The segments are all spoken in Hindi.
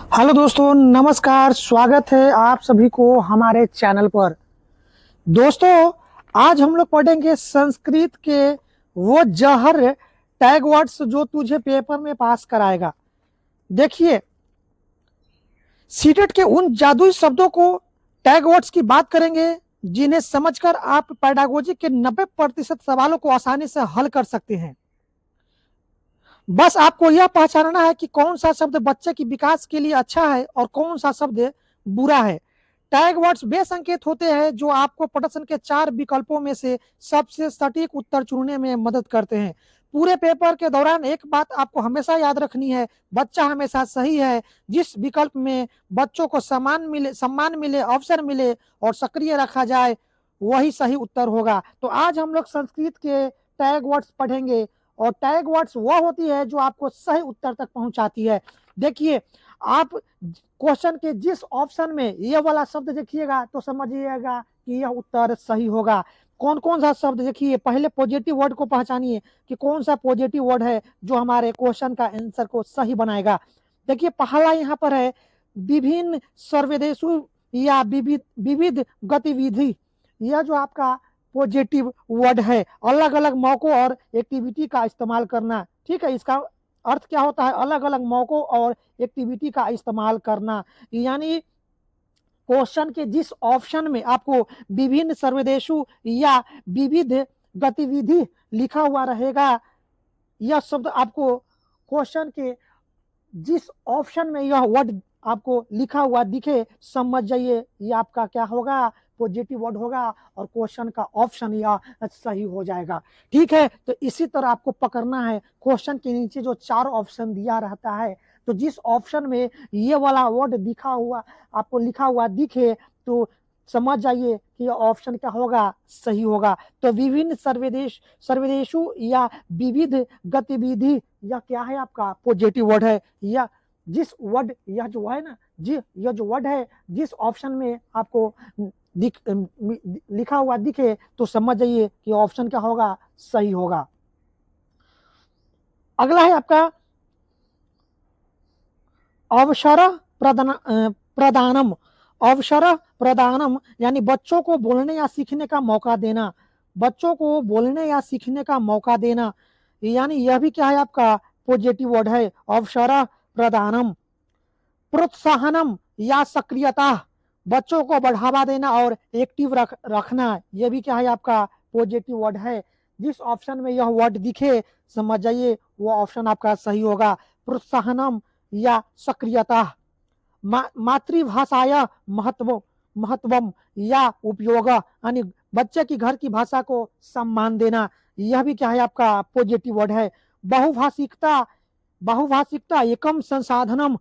हेलो दोस्तों, नमस्कार। स्वागत है आप सभी को हमारे चैनल पर। दोस्तों, आज हम लोग पढ़ेंगे संस्कृत के वो जहर टैग वर्ड्स जो तुझे पेपर में पास कराएगा। देखिए, सीटेट के उन जादुई शब्दों को टैग वर्ड्स की बात करेंगे जिन्हें समझकर आप पेडागोजी के 90% सवालों को आसानी से हल कर सकते हैं। बस आपको यह पहचानना है कि कौन सा शब्द बच्चे की विकास के लिए अच्छा है और कौन सा शब्द बुरा है। टैग वर्ड्स वे संकेत होते हैं जो आपको प्रश्न के 4 विकल्पों में से सबसे सटीक उत्तर चुनने में मदद करते हैं। पूरे पेपर के दौरान एक बात आपको हमेशा याद रखनी है, बच्चा हमेशा सही है। जिस विकल्प में बच्चों को सम्मान मिले, अवसर मिले और सक्रिय रखा जाए, वही सही उत्तर होगा। तो आज हम लोग संस्कृत के टैग वर्ड्स पढ़ेंगे और टैग वर्ड्स वह होती है जो आपको सही उत्तर तक पहुंचाती है। देखिए, आप क्वेश्चन के जिस ऑप्शन में ये वाला शब्द देखिएगा तो समझिएगा कि यह उत्तर सही होगा। कौन कौन सा शब्द देखिए, पहले पॉजिटिव वर्ड को पहचानिए कि कौन सा पॉजिटिव वर्ड है जो हमारे क्वेश्चन का आंसर को सही बनाएगा। देखिए, पहला यहाँ पर है विभिन्न सर्वदेशु या विविध विविध गतिविधि। यह जो आपका पॉजिटिव वर्ड है, अलग अलग मौकों और एक्टिविटी का इस्तेमाल करना। ठीक है, इसका अर्थ क्या होता है? अलग अलग मौकों और एक्टिविटी का इस्तेमाल करना। यानी क्वेश्चन के जिस ऑप्शन में आपको विभिन्न सर्वदेशु या विविध गतिविधि लिखा हुआ रहेगा, यह शब्द आपको क्वेश्चन के जिस ऑप्शन में यह वर्ड आपको लिखा हुआ दिखे, समझ जाइए ये आपका क्या होगा, पॉजिटिव वर्ड होगा और क्वेश्चन का ऑप्शन या सही हो जाएगा। ठीक है, तो इसी तरह आपको पकड़ना है। क्वेश्चन के नीचे जो 4 ऑप्शन दिया रहता है, तो जिस ऑप्शन में ये वाला वर्ड दिखा हुआ आपको लिखा हुआ दिखे, तो समझ जाइए कि यह ऑप्शन क्या होगा, सही होगा। तो विभिन्न सर्वदेशु या विविध गतिविधि, यह क्या है? आपका पॉजिटिव वर्ड है। या जिस वर्ड यह जो है ना जी, यह जो वर्ड है जिस ऑप्शन में आपको लिखा हुआ दिखे, तो समझ जाइए कि ऑप्शन क्या होगा, सही होगा। अगला है आपका अवसर प्रदानम। अवसर प्रदानम यानी बच्चों को बोलने या सीखने का मौका देना। बच्चों को बोलने या सीखने का मौका देना, यानी यह भी क्या है? आपका पॉजिटिव वर्ड है, अवसर प्रदानम। प्रोत्साहनम या सक्रियता, बच्चों को बढ़ावा देना और एक्टिव रखना, यह भी क्या है? आपका पॉजिटिव वर्ड है। जिस ऑप्शन में यह वर्ड दिखे, समझ जाइए वो ऑप्शन आपका सही होगा, प्रोत्साहनम या सक्रियता। मातृभाषाया महत्वम या उपयोग, यानी बच्चे की घर की भाषा को सम्मान देना, यह भी क्या है? आपका पॉजिटिव वर्ड है। बहुभाषिकता, बहुभाषिकता एकम संसाधनम,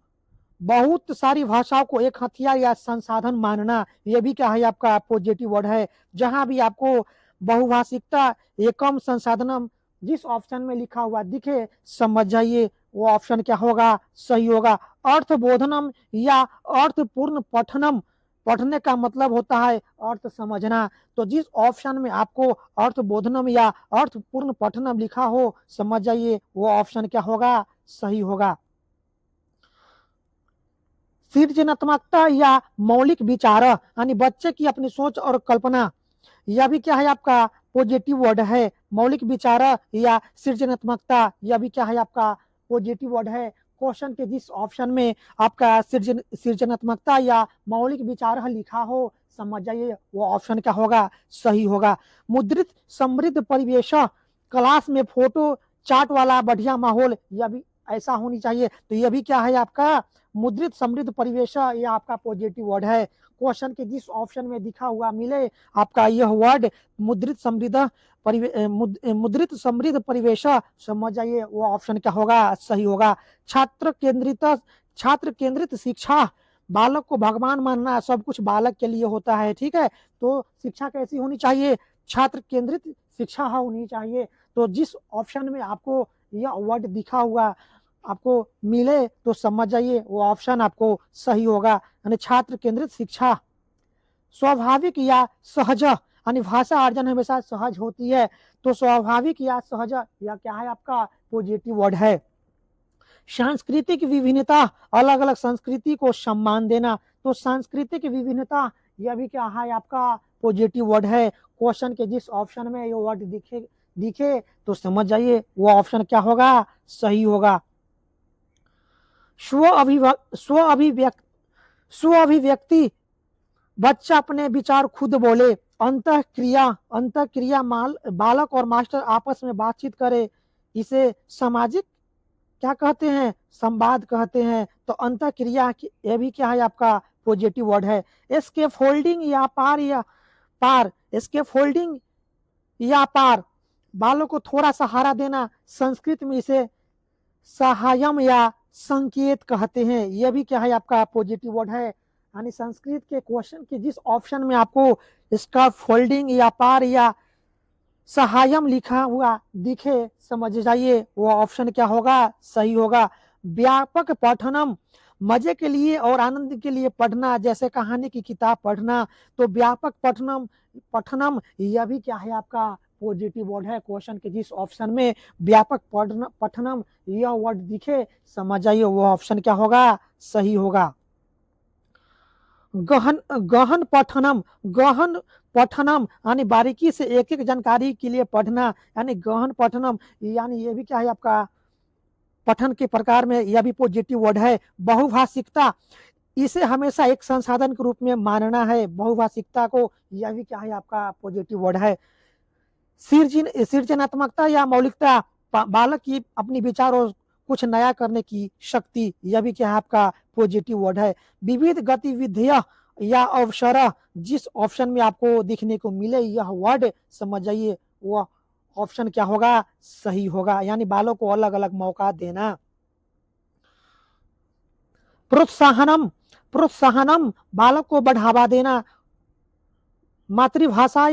बहुत सारी भाषाओं को एक हथियार या संसाधन मानना, यह भी क्या है? आपका पॉजिटिव वर्ड है। जहां भी आपको बहुभाषिकता एकम संसाधनम जिस ऑप्शन में लिखा हुआ दिखे, समझ जाइए वो ऑप्शन क्या होगा, सही होगा। अर्थबोधनम या अर्थपूर्ण पठनम, पढ़ने का मतलब होता है अर्थ समझना। तो जिस ऑप्शन में आपको अर्थबोधनम या अर्थपूर्ण पठनम लिखा हो, समझ जाइए वो ऑप्शन क्या होगा, सही होगा। सृजनात्मकता या मौलिक विचार, यानी बच्चे की अपनी सोच और कल्पना, यह भी क्या है? आपका पॉजिटिव वर्ड है। मौलिक विचार या सृजनात्मकता, यह भी क्या है? आपका पॉजिटिव वर्ड है। क्वेश्चन के जिस ऑप्शन में आपका सृजनात्मकता या मौलिक विचार लिखा हो, समझ जाइए वो ऑप्शन क्या होगा, सही होगा। मुद्रित समृद्ध परिवेश, क्लास में फोटो चाट वाला बढ़िया माहौल, यह भी ऐसा होनी चाहिए। तो यह भी क्या है? आपका मुद्रित समृद्ध परिवेश, यह आपका पॉजिटिव वर्ड है। क्वेश्चन के जिस ऑप्शन में दिखा हुआ मिले आपका यह वर्ड मुद्रित समृद्ध मुद्रित समृद्ध परिवेश, समझ जाइए वो ऑप्शन क्या होगा, सही होगा। छात्र केंद्रित शिक्षा, बालक को भगवान मानना, सब कुछ बालक के लिए होता है। ठीक है, तो शिक्षा कैसी होनी चाहिए? छात्र केंद्रित शिक्षा होनी चाहिए। तो जिस ऑप्शन में आपको यह वर्ड दिखा हुआ आपको मिले, तो समझ जाइए वो ऑप्शन आपको सही होगा, यानी छात्र केंद्रित शिक्षा। स्वाभाविक या सहज, यानी भाषा अर्जन हमेशा सहज होती है, तो स्वाभाविक या सहज या क्या है? आपका पॉजिटिव वर्ड है। सांस्कृतिक विभिन्नता, अलग अलग संस्कृति को सम्मान देना। तो सांस्कृतिक विभिन्नता यह भी क्या है आपका पॉजिटिव वर्ड है। क्वेश्चन के जिस ऑप्शन में ये वर्ड दिखे दिखे तो समझ जाइए वो ऑप्शन क्या होगा, सही होगा। स्व अभिव्यक्ति, बच्चा अपने विचार खुद बोले। अंतःक्रिया बालक और मास्टर आपस में बातचीत करे, इसे सामाजिक क्या कहते हैं, संवाद कहते हैं। तो अंतःक्रिया यह भी क्या है आपका पॉजिटिव वर्ड है। एस्केप होल्डिंग या पार, एस्केप होल्डिंग या पार, बालों को थोड़ा सहारा देना, संस्कृत में इसे सहायम या संकेत कहते हैं। यह भी क्या है आपका पॉजिटिव वर्ड है। यानी संस्कृत के क्वेश्चन के जिस ऑप्शन में आपको इसका फोल्डिंग या पार या सहायम लिखा हुआ दिखे समझ जाइए वो ऑप्शन क्या होगा, सही होगा। व्यापक पठनम, मजे के लिए और आनंद के लिए पढ़ना, जैसे कहानी की किताब पढ़ना। तो व्यापक पठनम यह भी क्या है आपका पॉजिटिव वर्ड है। क्वेश्चन के जिस ऑप्शन में व्यापक पठनम यह वर्ड दिखे समझ जाइए वो ऑप्शन क्या होगा, सही होगा। गहन पठनम यानी बारीकी से एक एक जानकारी के लिए पढ़ना, यानी गहन पठनम, यानी ये भी क्या है आपका पठन के प्रकार में यह भी पॉजिटिव वर्ड है। बहुभाषिकता, इसे हमेशा एक संसाधन के रूप में मानना है। बहुभाषिकता को यह भी क्या है आपका पॉजिटिव वर्ड है। सृजनात्मकता या मौलिकता, बालक की अपनी विचार और कुछ नया करने की शक्ति, यह भी क्या है आपका पॉजिटिव वर्ड है। विविध गतिविधियां या अवसर, जिस ऑप्शन में आपको दिखने को मिले यह वर्ड समझ जाइए वह ऑप्शन क्या होगा, सही होगा। यानी बालों को अलग अलग मौका देना। प्रोत्साहनम, बालक को बढ़ावा देना। मातृभाषा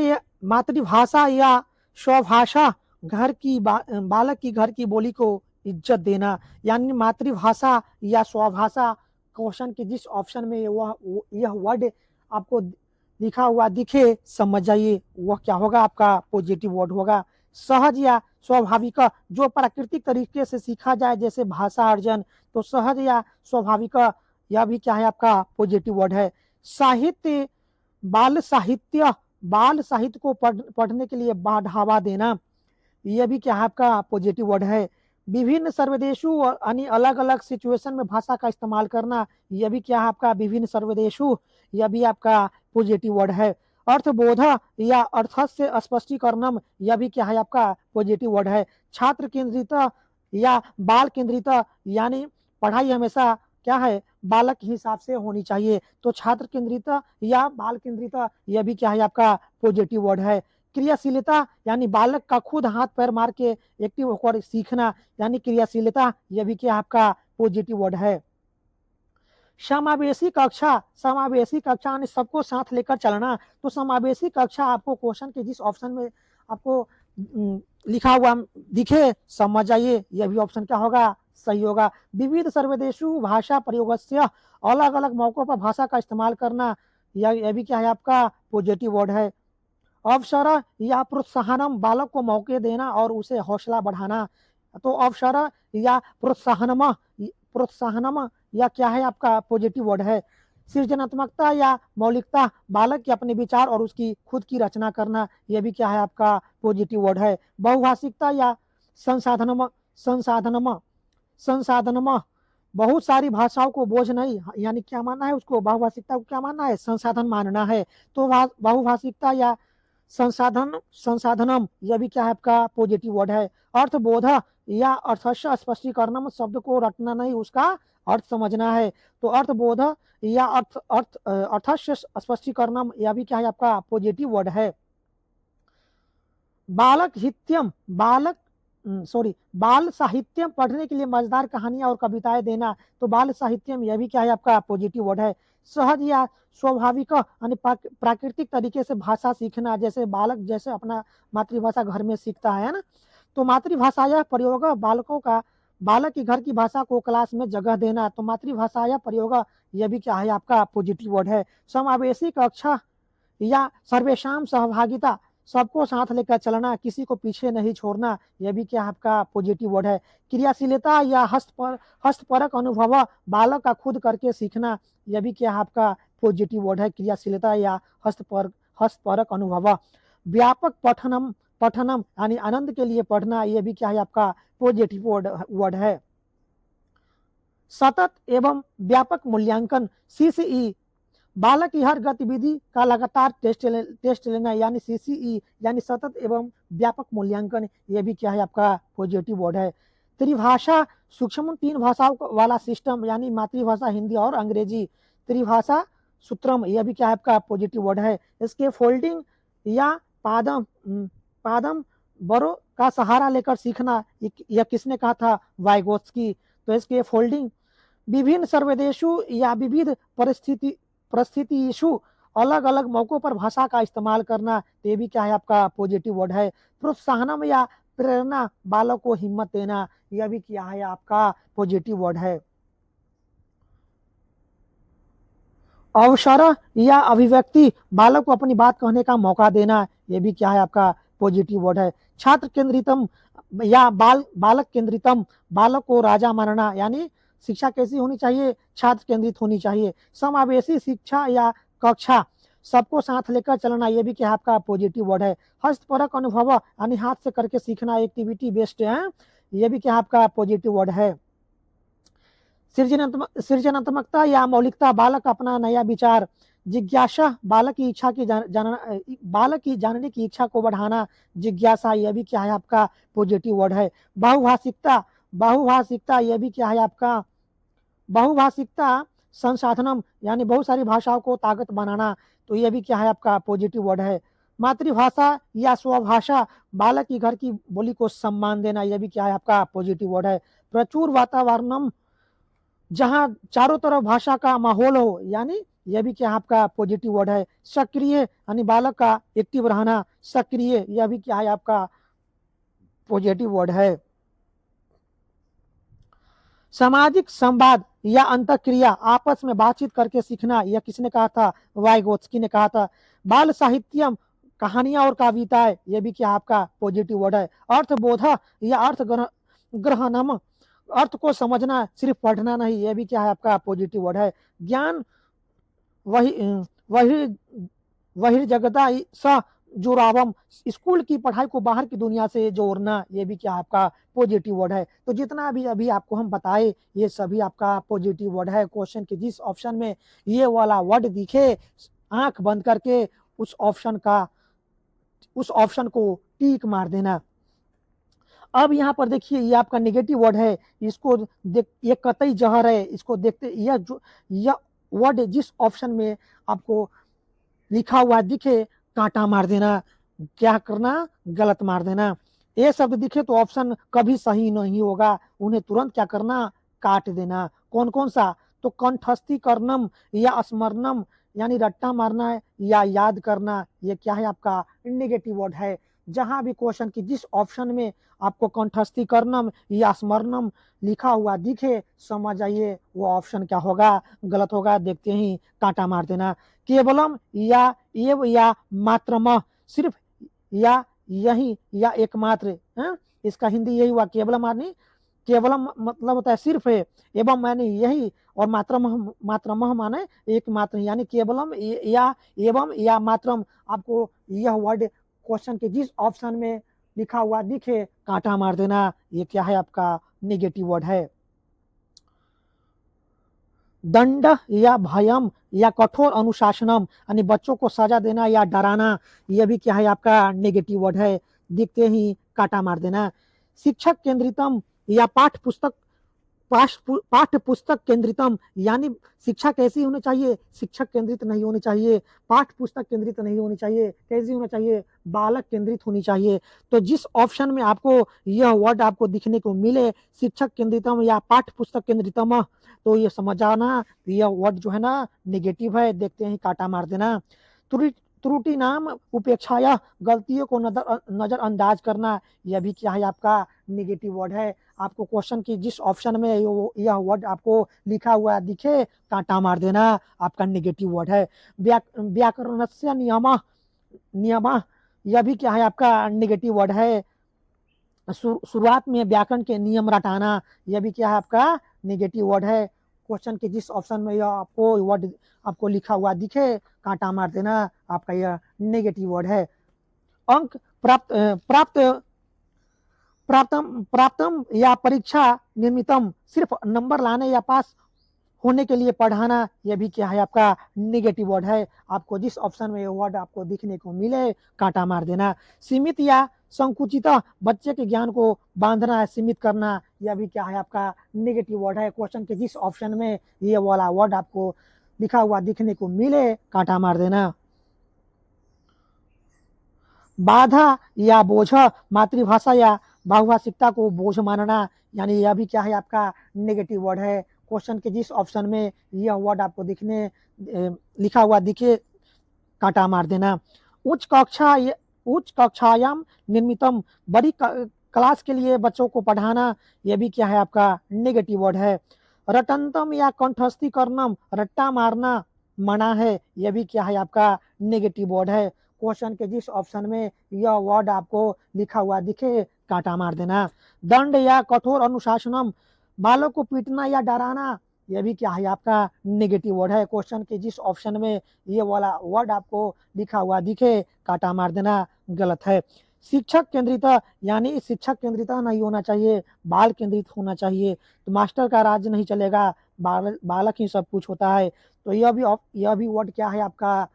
या स्वभाषा, बालक की घर की बोली को इज्जत देना। यानी मातृभाषा या स्वभाषा, क्वेश्चन के जिस ऑप्शन में यह वर्ड आपको लिखा हुआ दिखे समझ जाइए वह क्या होगा आपका पॉजिटिव वर्ड होगा। सहज या स्वाभाविक, जो प्राकृतिक तरीके से सीखा जाए जैसे भाषा अर्जन। तो सहज या स्वाभाविक यह भी क्या है आपका पॉजिटिव वर्ड है। साहित्य, बाल साहित्य को पढ़ने के लिए बढ़ावा देना, यह भी क्या है आपका पॉजिटिव वर्ड है। विभिन्न सर्वदेशु यानी अलग अलग सिचुएशन में भाषा का इस्तेमाल करना, यह भी क्या है आपका विभिन्न सर्वदेशु, यह भी आपका पॉजिटिव वर्ड है। अर्थबोध या अर्थ से स्पष्टीकरणम, यह भी क्या है आपका पॉजिटिव वर्ड है। छात्र केंद्रित या बाल केंद्रित, यानी पढ़ाई हमेशा क्या है बालक के हिसाब से होनी चाहिए। तो छात्र केंद्रित या बाल केंद्रित यह भी क्या है आपका पॉजिटिव वर्ड है। क्रियाशीलता, यानी बालक का खुद हाथ पैर मार के एक्टिव होकर सीखना, यानी क्रियाशीलता यह भी क्या आपका पॉजिटिव वर्ड है। समावेशी कक्षा यानी सबको साथ लेकर चलना। तो समावेशी कक्षा आपको क्वेश्चन के जिस ऑप्शन में आपको लिखा हुआ दिखे समझ जाइए यह भी ऑप्शन क्या होगा, सही होगा। विविध सर्वदेशु भाषा प्रयोगस्य, अलग अलग मौकों पर भाषा का इस्तेमाल करना, यह भी क्या है आपका पॉजिटिव वर्ड है। अवसर या प्रोत्साहनम, बालक को मौके देना और उसे हौसला बढ़ाना। तो अवसर या प्रोत्साहनम या क्या है आपका पॉजिटिव वर्ड है। सृजनात्मकता या मौलिकता, बालक के अपने विचार और उसकी खुद की रचना करना, यह भी क्या है आपका पॉजिटिव वर्ड है। बहुभाषिकता या संसाधनम, बहुत सारी भाषाओं को बोझ नहीं, यानी क्या मानना है उसको, बहुभाषिकता को क्या मानना है, संसाधन मानना है। तो बहुभाषिकता या संसाधनम यह भी क्या है आपका पॉजिटिव वर्ड है। अर्थबोध या अर्थस्य स्पष्टीकरणम, शब्द को रटना नहीं उसका अर्थ समझना है। तो अर्थबोध या अर्थस्य स्पष्टीकरणम यह भी क्या है आपका पॉजिटिव वर्ड है। बाल साहित्यम, पढ़ने के लिए मजेदार कहानियां और कविताएं देना। तो बाल साहित्यम यह भी क्या है आपका पॉजिटिव वर्ड है। सहज या स्वाभाविक यानी प्राकृतिक तरीके से भाषा सीखना, जैसे बालक जैसे अपना मातृभाषा घर में सीखता है ना। तो मातृभाषा या प्रयोग, बालक की घर की भाषा को क्लास में जगह देना। तो मातृभाषा या प्रयोग यह भी क्या है आपका पॉजिटिव वर्ड है। समावेशी कक्षा या सर्वेशाम सहभागिता, सबको साथ लेकर चलना, किसी को पीछे नहीं छोड़ना, यह भी क्या आपका पॉजिटिव वर्ड है। क्रियाशीलता या हस्तपरक अनुभव, बालक का खुद करके सीखना, यह भी क्या आपका पॉजिटिव वर्ड है। क्रियाशीलता या हस्तपरक अनुभव। व्यापक पठनम पठनम यानी आनंद के लिए पढ़ना, यह भी क्या है आपका पॉजिटिव वर्ड है। सतत एवं व्यापक मूल्यांकन, CCE, बालक की हर गतिविधि का लगातार टेस्ट लेना, यानी CCE यानी सतत एवं व्यापक मूल्यांकन, यह भी क्या है आपका पॉजिटिव वर्ड है। त्रिभाषा सूक्ष्म 3 भाषाओं वाला सिस्टम, यानी मातृभाषा हिंदी और अंग्रेजी, त्रिभाषा सूत्रम, यह भी क्या है आपका पॉजिटिव वर्ड है। इसके फोल्डिंग या पादम पादम बरो का सहारा लेकर सीखना, यह किसने कहा था, वाइगोत्स्की। तो इसके फोल्डिंग, विभिन्न सर्वदेशु या विविध परिस्थितिशु, अलग अलग मौकों पर भाषा का इस्तेमाल करना, ये भी क्या है आपका पॉजिटिव वर्ड है। प्रोत्साहनम या प्रेरणा, बालक को हिम्मत देना, यह भी क्या है आपका पॉजिटिव वर्ड है। अवसर या अभिव्यक्ति, बालक को अपनी बात कहने का मौका देना, यह भी क्या है आपका पॉजिटिव वर्ड है। छात्र केंद्रितम या बालक केंद्रितम, बालक को राजा मानना, यानी शिक्षा कैसी होनी चाहिए, छात्र केंद्रित होनी चाहिए। समावेशी शिक्षा या कक्षा, सबको साथ लेकर चलना, यह भी क्या है आपका पॉजिटिव वर्ड है। हस्तपरक अनुभव यानी हाथ से करके सीखना, एक्टिविटी बेस्ड है, यह भी क्या आपका पॉजिटिव वर्ड है। सृजनात्मकता या मौलिकता, बालक अपना नया विचार। जिज्ञासा, बालक की इच्छा की बालक की जानने की इच्छा को बढ़ाना, जिज्ञासा, यह भी क्या है आपका पॉजिटिव वर्ड है। बहुभाषिकता, यह भी क्या है आपका बहुभाषिकता संसाधनम, यानी बहुत सारी भाषाओं को ताकत बनाना, तो यह भी क्या है आपका पॉजिटिव वर्ड है। मातृभाषा या स्वभाषा, बालक की घर की बोली को सम्मान देना, यह भी क्या है आपका पॉजिटिव वर्ड है। प्रचुर वातावरणम, जहां चारों तरफ भाषा का माहौल हो, यानी यह भी क्या आपका पॉजिटिव वर्ड है। सक्रिय यानी बालक का एक्टिव रहना, सक्रिय, यह भी क्या है आपका पॉजिटिव वर्ड है। सामाजिक संवाद या अंतःक्रिया, आपस में बातचीत करके सीखना, यह किसने कहा था, वाइगोत्स्की ने कहा था। बाल साहित्यम, कहानियां और कविताएं, यह भी क्या आपका पॉजिटिव वर्ड है। अर्थबोध या अर्थ ग्रहणम, अर्थ को समझना, सिर्फ पढ़ना नहीं, यह भी क्या है आपका पॉजिटिव वर्ड है। ज्ञान वही वही जगता स जुड़ावम, स्कूल की पढ़ाई को बाहर की दुनिया से जोड़ना, ये भी क्या आपका पॉजिटिव वर्ड है। तो जितना भी अभी आपको हम बताए, ये सभी आपका पॉजिटिव वर्ड है। क्वेश्चन के जिस ऑप्शन में ये वाला वर्ड दिखे, आंख बंद करके उस ऑप्शन को टिक मार देना। अब यहाँ पर देखिए, ये आपका नेगेटिव वर्ड है, इसको देख, ये कतई जहर है, इसको देखते यह वर्ड जिस ऑप्शन में आपको लिखा हुआ दिखे, कांटा मार देना, क्या करना, गलत मार देना। ये शब्द दिखे तो ऑप्शन कभी सही नहीं होगा, उन्हें तुरंत क्या करना, काट देना। कौन कौन सा, तो कंठस्थीकरणम या स्मरणम, यानी रट्टा मारना है या याद करना, ये क्या है आपका नेगेटिव वर्ड है। जहां भी क्वेश्चन की जिस ऑप्शन में आपको कंठस्थीकरणम या स्मरणम लिखा हुआ दिखे, समझ आइए वो ऑप्शन क्या होगा, गलत होगा, देखते ही कांटा मार देना। केवलम या एव या मात्रम, सिर्फ या यही या एकमात्र, इसका हिंदी यही हुआ, केवलम मानी, केवलम मतलब होता है सिर्फ है, एवं माने यही, और मात्रम माने एकमात्र, यानी केवलम या एवं या मात्रम, आपको यह वर्ड क्वेश्चन के जिस ऑप्शन में लिखा हुआ दिखे, कांटा मार देना, ये क्या है आपका नेगेटिव वर्ड है। दंड या भयम या कठोर अनुशासनम, यानी बच्चों को सजा देना या डराना, यह भी क्या है आपका नेगेटिव वर्ड है, दिखते ही कांटा मार देना। शिक्षक केंद्रितम या पाठ्य पुस्तक केंद्रितम, यानी शिक्षा कैसी होनी चाहिए, शिक्षक केंद्रित नहीं होनी चाहिए, पाठ्य पुस्तक केंद्रित नहीं होनी चाहिए, कैसी होनी चाहिए, बालक केंद्रित होनी चाहिए। तो जिस ऑप्शन में आपको यह वर्ड आपको दिखने को मिले, शिक्षक केंद्रितम या पाठ्य पुस्तक केंद्रितम, तो ये समझ आना यह वर्ड जो है ना नेगेटिव है, देखते ही कांटा मार देना। त्रुटि नाम उपेक्षा या गलतियों को नजरअंदाज करना, यह भी क्या है आपका नेगेटिव वर्ड है। आपको क्वेश्चन की जिस ऑप्शन में यह वर्ड आपको लिखा हुआ दिखे, कांटा मार देना, आपका नेगेटिव वर्ड है। व्याकरणस्य नियम यह भी क्या है आपका नेगेटिव वर्ड है। शुरुआत में व्याकरण के नियम रटाना, यह भी क्या है आपका नेगेटिव वर्ड है। क्वेश्चन के जिस ऑप्शन में यह आपको वर्ड आपको लिखा हुआ दिखे, कांटा मार देना, आपका यह नेगेटिव वर्ड है। अंक प्राप्त प्राप्त प्राप्तम प्राप्तम या परीक्षा निर्मितम, सिर्फ नंबर लाने या पास होने के लिए पढ़ाना, यह भी क्या है आपका नेगेटिव वर्ड है। आपको जिस ऑप्शन में ये वर्ड आपको दिखने को मिले, कांटा मार देना। सीमित या संकुचित, बच्चे के ज्ञान को बांधना है, सीमित करना, यह भी क्या है आपका नेगेटिव वर्ड है। क्वेश्चन के जिस ऑप्शन में ये वाला वर्ड आपको लिखा हुआ दिखने को मिले, कांटा मार देना। बाधा या बोझ, मातृभाषा या बहुभाषिकता को बोझ मानना, यानी यह भी क्या है आपका नेगेटिव वर्ड है। क्वेश्चन के जिस ऑप्शन में यह वर्ड आपको लिखा हुआ दिखे, कांटा मार देना। उच्च कक्षायाम निर्मितम, बड़ी क्लास के लिए बच्चों को पढ़ाना, यह भी क्या है आपका नेगेटिव वर्ड है। रटंतम या कंठस्थी करनम, रट्टा मारना मना है, यह भी क्या है आपका नेगेटिव वर्ड है। क्वेश्चन के जिस ऑप्शन में यह वर्ड आपको लिखा हुआ दिखे, कांटा मार देना। दंड या कठोर अनुशासनम, बालक को पीटना या डराना, यह भी क्या है आपका नेगेटिव वर्ड है। क्वेश्चन के जिस ऑप्शन में ये वाला वर्ड आपको लिखा हुआ दिखे, कांटा मार देना, गलत है। शिक्षक केंद्रित, यानी शिक्षक केंद्रित नहीं होना चाहिए, बाल केंद्रित होना चाहिए। तो मास्टर का राज्य नहीं चलेगा, बालक ही सब कुछ होता है। तो यह भी वर्ड क्या है आपका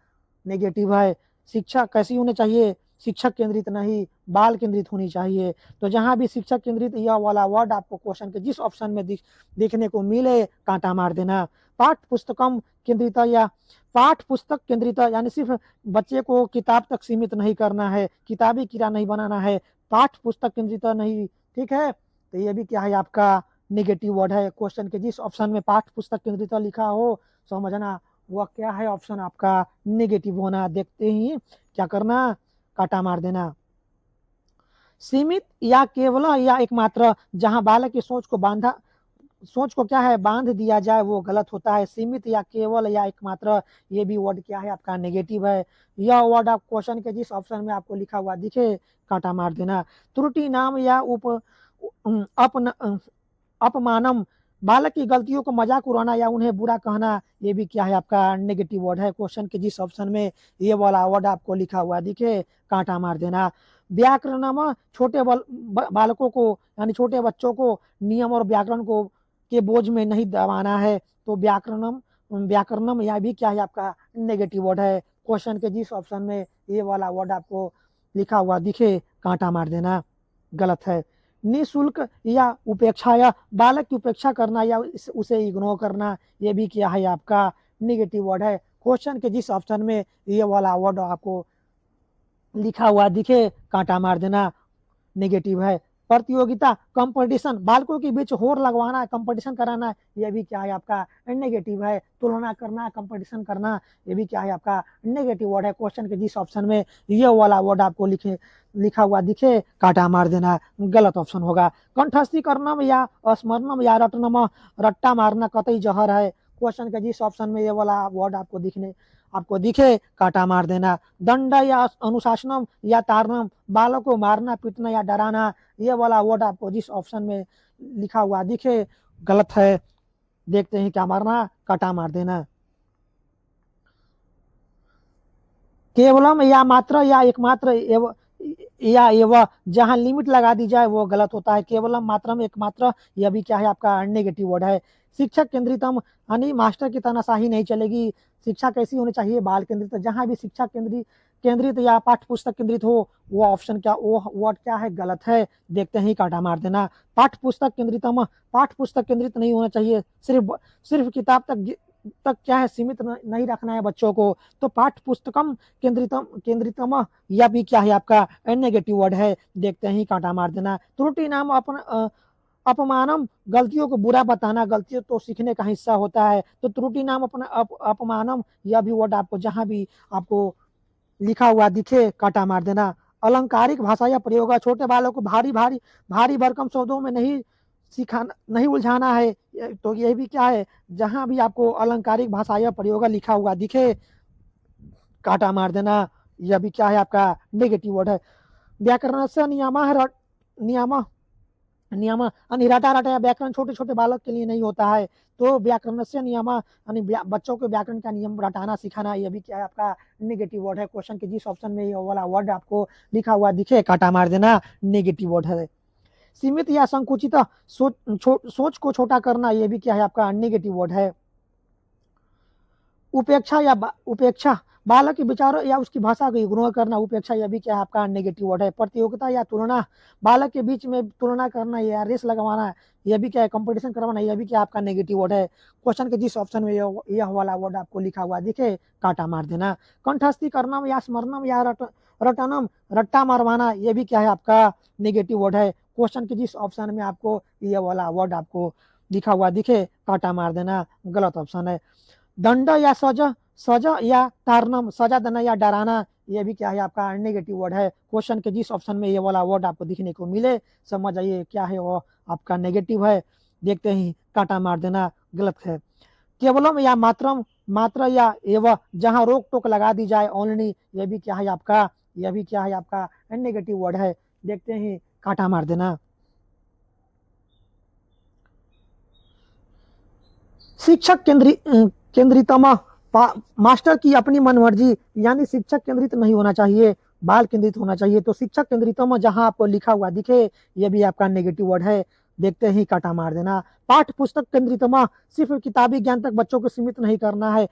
नेगेटिव है। शिक्षा कैसी होनी चाहिए, शिक्षक केंद्रित नहीं, बाल केंद्रित होनी चाहिए। तो जहां भी शिक्षक केंद्रित यह वाला वर्ड आपको क्वेश्चन के जिस ऑप्शन में देखने को मिले, कांटा मार देना। पाठ पुस्तकम केंद्रित या पाठ पुस्तक केंद्रित, यानी सिर्फ बच्चे को किताब तक सीमित नहीं करना है, किताबी कीड़ा नहीं बनाना है, पाठ पुस्तक केंद्रित नहीं, ठीक है। तो ये भी क्या है आपका निगेटिव वर्ड है। क्वेश्चन के जिस ऑप्शन में पाठ पुस्तक केंद्रित लिखा हो, समझना वह क्या है ऑप्शन आपका नेगेटिव होना। देखते ही क्या करना, काटा मार देना। सीमित या केवल या एकमात्र, जहां बालक की सोच को क्या है बांध दिया जाए, वो गलत होता है। सीमित या केवल या एकमात्र, ये भी वर्ड क्या है आपका नेगेटिव है। यह वर्ड आप क्वेश्चन के जिस ऑप्शन में आपको लिखा हुआ दिखे, काटा मार देना। त्रुटि नाम या अपमानम, बालक की गलतियों को मजाक उड़ाना या उन्हें बुरा कहना, ये भी क्या है आपका नेगेटिव वर्ड है। क्वेश्चन के जिस ऑप्शन में ये वाला वर्ड आपको लिखा हुआ दिखे, कांटा मार देना। व्याकरण, छोटे बालकों को यानी छोटे बच्चों को नियम और व्याकरण को के बोझ में नहीं दबाना है। तो व्याकरणम यह भी क्या है आपका नेगेटिव वर्ड है। क्वेश्चन के जिस ऑप्शन में ये वाला वर्ड आपको लिखा हुआ दिखे, कांटा मार देना, गलत है। निःशुल्क या उपेक्षा, या बालक की उपेक्षा करना या उसे इग्नोर करना, ये भी क्या है आपका निगेटिव वर्ड है। क्वेश्चन के जिस ऑप्शन में ये वाला वर्ड आपको लिखा हुआ दिखे, कांटा मार देना, नेगेटिव है। प्रतियोगिता, कंपटीशन, बालकों के बीच होड़ लगवाना, कंपटीशन कराना, यह भी क्या है आपका नेगेटिव है। तुलना करना, कंपटीशन करना, यह भी क्या है आपका नेगेटिव वर्ड है। क्वेश्चन के जिस ऑप्शन में ये वाला वर्ड आपको लिखा हुआ दिखे, काटा मार देना, गलत ऑप्शन होगा। कंठस्थी करनम या स्मरणम या रटनम, रट्टा मारना कतई जहर है। क्वेश्चन के जिस ऑप्शन में ये वाला वर्ड आपको दिखे, काटा मार देना। दंड या अनुशासनम या तारनम, बालों को मारना, पीटना या डराना, ये वाला वर्ड आपको जिस ऑप्शन में लिखा हुआ दिखे, गलत है। देखते हैं क्या मारना, काटा मार देना। केवलम या मात्र या एकमात्र या एवं, जहां लिमिट लगा दी जाए वो गलत होता है। केवलम, मात्रम, एकमात्र, यह भी क्या है आपका नेगेटिव वर्ड है। शिक्षक केंद्रितम, यानी मास्टर की तानाशाही नहीं चलेगी। शिक्षा कैसी होनी चाहिए, बाल केंद्रित। जहां भी शिक्षा केंद्रित या पाठ्य पुस्तक केंद्रित हो, वो ऑप्शन क्या, वो वर्ड क्या है, गलत है। देखते ही काटा मार देना। पाठ्य पुस्तक केंद्रितम, पाठ्य पुस्तक केंद्रित नहीं होना चाहिए, सिर्फ किताब तक क्या है सीमित नहीं रखना है बच्चों को। तो पाठ्य पुस्तकम केंद्रितम, यह भी क्या है आपका नेगेटिव वर्ड है। देखते ही कांटा मार देना। त्रुटि नाम अपमानम, गलतियों को बुरा बताना, गलतियों तो सीखने का हिस्सा होता है। तो त्रुटि नाम अपमानम, यह भी वर्ड आपको जहां भी आपको लिखा हुआ दिखे, कांटा मार देना। अलंकारिक भाषा या प्रयोग, छोटे बालों को भारी भरकम शब्दों में नहीं उलझाना है। तो यह भी क्या है, जहां भी आपको अलंकारिक भाषा या प्रयोग लिखा हुआ दिखे, काटा मार देना, यह भी क्या है आपका नेगेटिव वर्ड है। व्याकरणस्य नियम नियम यानी रटा रटा या व्याकरण छोटे छोटे बालक के लिए नहीं होता है, तो व्याकरणस्य नियम यानी बच्चों को व्याकरण का नियम रटाना सिखाना, यह भी क्या है आपका नेगेटिव वर्ड है। क्वेश्चन के जिस ऑप्शन में ये वाला वर्ड आपको लिखा हुआ दिखे काटा मार देना, नेगेटिव वर्ड है। सीमित या संकुचित सोच को छोटा करना, यह भी क्या है आपका नेगेटिव वर्ड है। उपेक्षा बालक के विचारों या उसकी भाषा को इग्नोर करना, उपेक्षा यह भी क्या है आपका नेगेटिव वर्ड है। प्रतियोगिता या तुलना बालक के बीच में तुलना करना या रेस लगवाना, यह भी क्या है कंपटीशन करवाना, यह भी क्या आपका नेगेटिव वर्ड है। क्वेश्चन के जिस ऑप्शन में यह वाला वर्ड आपको लिखा हुआ दिखे काटा मार देना। कंठस्थी करना या स्मरणम या रटनम रट्टा मारवाना, यह भी क्या है आपका नेगेटिव वर्ड है। क्वेश्चन के जिस ऑप्शन में आपको यह वाला वर्ड आपको लिखा हुआ दिखे काटा मार देना, गलत ऑप्शन है। दंड या सजा या तारनम सजा देना या डराना, यह भी क्या है आपका नेगेटिव वर्ड है। क्वेश्चन के जिस ऑप्शन में ये वाला वर्ड आपको दिखने को मिले समझ आइए क्या है वो आपका नेगेटिव है। देखते ही काटा मार देना, गलत है। केवलम या मात्रम मात्र या एवं जहां रोक टोक लगा दी जाए ओनली, यह भी क्या है आपका नेगेटिव वर्ड है। देखते ही काटा मार देना। शिक्षक केंद्रितमा मास्टर की अपनी मनमर्जी, यानी शिक्षक केंद्रित नहीं होना चाहिए, बाल केंद्रित होना चाहिए। तो शिक्षक केंद्रितमा जहां आपको लिखा हुआ दिखे यह भी आपका नेगेटिव वर्ड है। देखते ही काटा मार देना। पाठ पुस्तक केंद्रितमा सिर्फ किताबी ज्ञान तक बच्चों को सीमित नहीं करना है,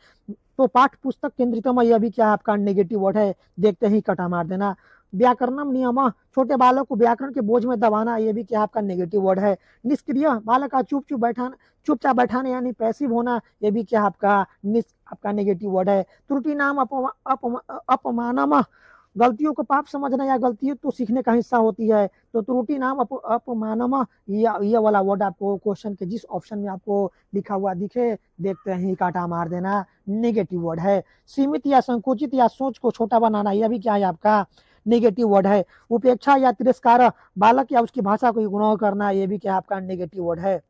तो पाठ पुस्तक केंद्रितमा यह भी क्या आपका नेगेटिव वर्ड है। देखते ही काटा मार देना। व्याकरणम नियम छोटे बालक को व्याकरण के बोझ में दबाना, यह भी क्या आपका नेगेटिव वर्ड है। निष्क्रिय बालक का चुपचाप बैठाना यानी पैसिव होना, यह भी क्या आपका नेगेटिव वर्ड है। त्रुटि नाम अपमानम गलतियों को पाप समझना या गलतियों तो सीखने का हिस्सा होती है, तो त्रुटि नाम अपमानम यह वाला वर्ड आपको क्वेश्चन के जिस ऑप्शन में आपको लिखा हुआ दिखे देखते ही काटा मार देना, नेगेटिव वर्ड है। सीमित या संकुचित या सोच को छोटा बनाना, यह भी क्या है आपका नेगेटिव वर्ड है। उपेक्षा या तिरस्कार बालक या उसकी भाषा को इग्नोर करना, यह भी क्या आपका नेगेटिव वर्ड है।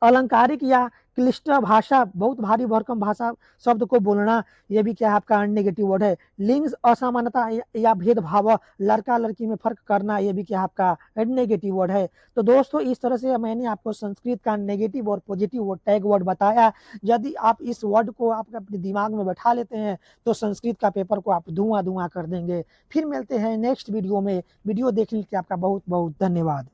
अलंकारिक या क्लिष्ट भाषा बहुत भारी भरकम भाषा शब्द को बोलना, यह भी क्या आपका नेगेटिव वर्ड है। लिंग असमानता या भेदभाव लड़का लड़की में फर्क करना, यह भी क्या आपका नेगेटिव वर्ड है। तो दोस्तों इस तरह से मैंने आपको संस्कृत का नेगेटिव और पॉजिटिव टैग वर्ड बताया। यदि आप इस वर्ड को आप अपने दिमाग में बैठा लेते हैं तो संस्कृत का पेपर को आप धुआं धुआं कर देंगे। फिर मिलते हैं नेक्स्ट वीडियो में। वीडियो देखने के लिए आपका बहुत बहुत धन्यवाद।